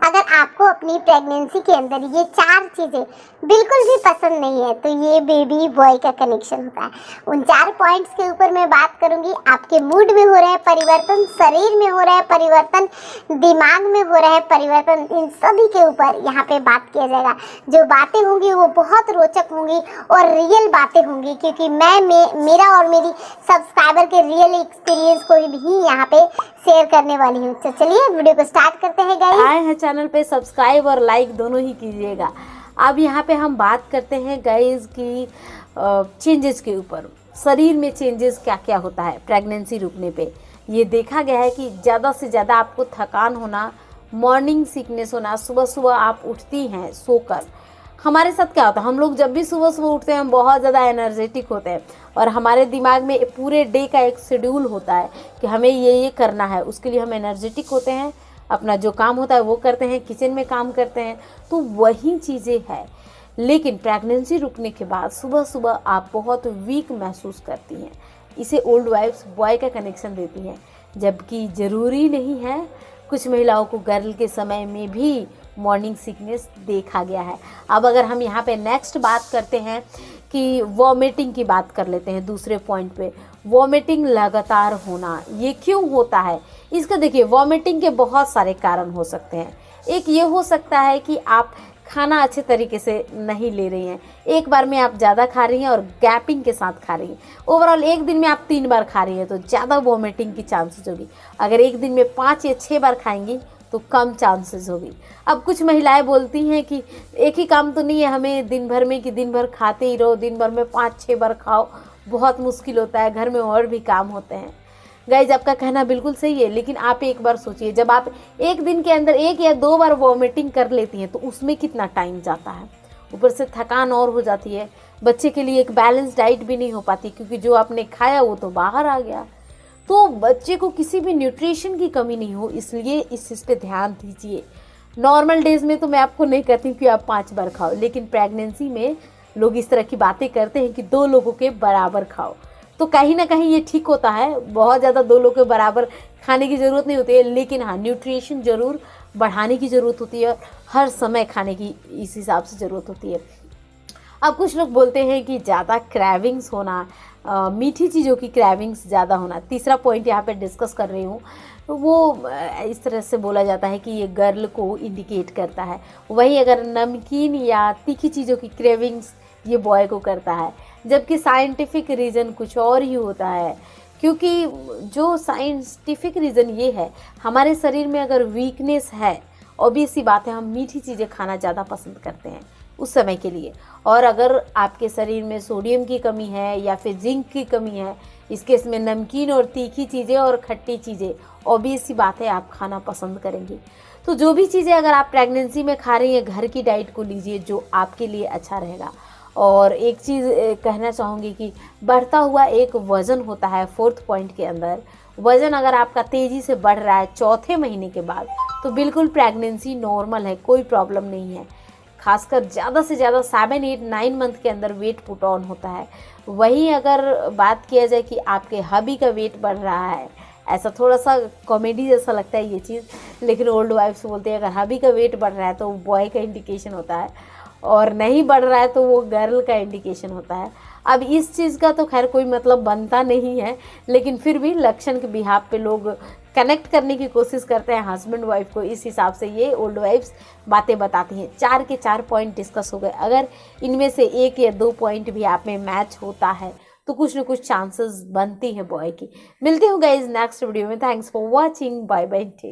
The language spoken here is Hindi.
अगर आपको अपनी प्रेगनेंसी के अंदर ये 4 चीज़ें बिल्कुल भी पसंद नहीं है तो ये बेबी बॉय का कनेक्शन होता है। उन 4 पॉइंट्स के ऊपर मैं बात करूंगी। आपके मूड में हो रहा है परिवर्तन, शरीर में हो रहा है परिवर्तन, दिमाग में हो रहा है परिवर्तन, इन सभी के ऊपर यहाँ पे बात किया जाएगा। जो बातें होंगी वो बहुत रोचक होंगी और रियल बातें होंगी, क्योंकि मेरा और मेरी सब्सक्राइबर के रियल एक्सपीरियंस को भी यहाँ पे शेयर करने वाली हूँ। तो चलिए वीडियो को स्टार्ट करते हैं गाइस। आए हैं चैनल पे सब्सक्राइब और लाइक दोनों ही कीजिएगा। अब यहाँ पे हम बात करते हैं गाइस की चेंजेस के ऊपर। शरीर में चेंजेस क्या क्या होता है प्रेगनेंसी रुकने पे। ये देखा गया है कि ज़्यादा से ज़्यादा आपको थकान होना, मॉर्निंग सिकनेस होना, सुबह सुबह आप उठती हैं सोकर। हमारे साथ क्या होता है, हम लोग जब भी सुबह सुबह उठते हैं हम बहुत ज़्यादा एनर्जेटिक होते हैं और हमारे दिमाग में पूरे डे का एक शेड्यूल होता है कि हमें ये करना है, उसके लिए हम एनर्जेटिक होते हैं, अपना जो काम होता है वो करते हैं, किचन में काम करते हैं, तो वही चीज़ें हैं। लेकिन प्रेगनेंसी रुकने के बाद सुबह सुबह आप बहुत वीक महसूस करती हैं। इसे ओल्ड वाइफ्स बॉय का कनेक्शन देती हैं, जबकि ज़रूरी नहीं है। कुछ महिलाओं को गर्ल के समय में भी मॉर्निंग सिकनेस देखा गया है। अब अगर हम यहाँ पे नेक्स्ट बात करते हैं कि वॉमिटिंग की बात कर लेते हैं। दूसरे पॉइंट पे वॉमिटिंग लगातार होना, ये क्यों होता है इसका देखिए, वॉमिटिंग के बहुत सारे कारण हो सकते हैं। एक ये हो सकता है कि आप खाना अच्छे तरीके से नहीं ले रही हैं, एक बार में आप ज़्यादा खा रही हैं और गैपिंग के साथ खा रही हैं। ओवरऑल एक दिन में आप 3 बार खा रही हैं तो ज़्यादा वॉमिटिंग की चांसेस होगी। अगर एक दिन में 5 या 6 बार खाएंगी तो कम चांसेस होगी। अब कुछ महिलाएं बोलती हैं कि एक ही काम तो नहीं है हमें दिन भर में कि दिन भर खाते ही रहो, दिन भर में 5-6 बार खाओ, बहुत मुश्किल होता है, घर में और भी काम होते हैं। गाइज आपका कहना बिल्कुल सही है, लेकिन आप एक बार सोचिए, जब आप एक दिन के अंदर 1 या 2 बार वॉमिटिंग कर लेती हैं तो उसमें कितना टाइम जाता है। ऊपर से थकान और हो जाती है, बच्चे के लिए एक बैलेंस डाइट भी नहीं हो पाती, क्योंकि जो आपने खाया वो तो बाहर आ गया। तो बच्चे को किसी भी न्यूट्रिशन की कमी नहीं हो, इसलिए इस चीज़ पे ध्यान दीजिए। नॉर्मल डेज में तो मैं आपको नहीं कहती कि आप 5 बार खाओ, लेकिन प्रेगनेंसी में लोग इस तरह की बातें करते हैं कि 2 लोगों के बराबर खाओ। तो कहीं ना कहीं ये ठीक होता है, बहुत ज़्यादा 2 लोगों के बराबर खाने की ज़रूरत नहीं होती है, लेकिन हाँ न्यूट्रिशन ज़रूर बढ़ाने की ज़रूरत होती है, हर समय खाने की इस हिसाब से ज़रूरत होती है। अब कुछ लोग बोलते हैं कि ज़्यादा क्रेविंग्स होना, मीठी चीज़ों की क्रेविंग्स ज़्यादा होना। तीसरा पॉइंट यहाँ पे डिस्कस कर रही हूँ, तो वो इस तरह से बोला जाता है कि ये गर्ल को इंडिकेट करता है। वहीं अगर नमकीन या तीखी चीज़ों की क्रेविंग्स ये बॉय को करता है, जबकि साइंटिफिक रीज़न कुछ और ही होता है। क्योंकि जो साइंटिफिक रीज़न ये है, हमारे शरीर में अगर वीकनेस है, ऑब्वियस सी बात है हम मीठी चीज़ें खाना ज़्यादा पसंद करते हैं उस समय के लिए। और अगर आपके शरीर में सोडियम की कमी है या फिर जिंक की कमी है, इस केस में नमकीन और तीखी चीज़ें और खट्टी चीज़ें ऑब्वियस सी बात है आप खाना पसंद करेंगी। तो जो भी चीज़ें अगर आप प्रेगनेंसी में खा रही हैं, घर की डाइट को लीजिए जो आपके लिए अच्छा रहेगा। और एक चीज़ कहना चाहूँगी कि बढ़ता हुआ एक वज़न होता है 4th पॉइंट के अंदर। वज़न अगर आपका तेज़ी से बढ़ रहा है 4थे महीने के बाद, तो बिल्कुल प्रेगनेंसी नॉर्मल है, कोई प्रॉब्लम नहीं है। खासकर ज़्यादा से ज़्यादा 7, 8, 9 मंथ के अंदर वेट पुट ऑन होता है। वहीं अगर बात किया जाए कि आपके हबी का वेट बढ़ रहा है, ऐसा थोड़ा सा कॉमेडी जैसा लगता है ये चीज़, लेकिन ओल्ड वाइफ्स बोलते हैं अगर हबी का वेट बढ़ रहा है तो वो बॉय का इंडिकेशन होता है, और नहीं बढ़ रहा है तो वो गर्ल का इंडिकेशन होता है। अब इस चीज़ का तो खैर कोई मतलब बनता नहीं है, लेकिन फिर भी लक्षण के बिहाफ पे लोग कनेक्ट करने की कोशिश करते हैं हस्बैंड वाइफ को। इस हिसाब से ये ओल्ड वाइफ्स बातें बताती हैं। 4 के 4 पॉइंट डिस्कस हो गए। अगर इनमें से 1 या 2 पॉइंट भी आप में मैच होता है तो कुछ ना कुछ चांसेस बनती हैं बॉय की। मिलती हूँ गाइज नेक्स्ट वीडियो में। Thanks for watching, bye bye.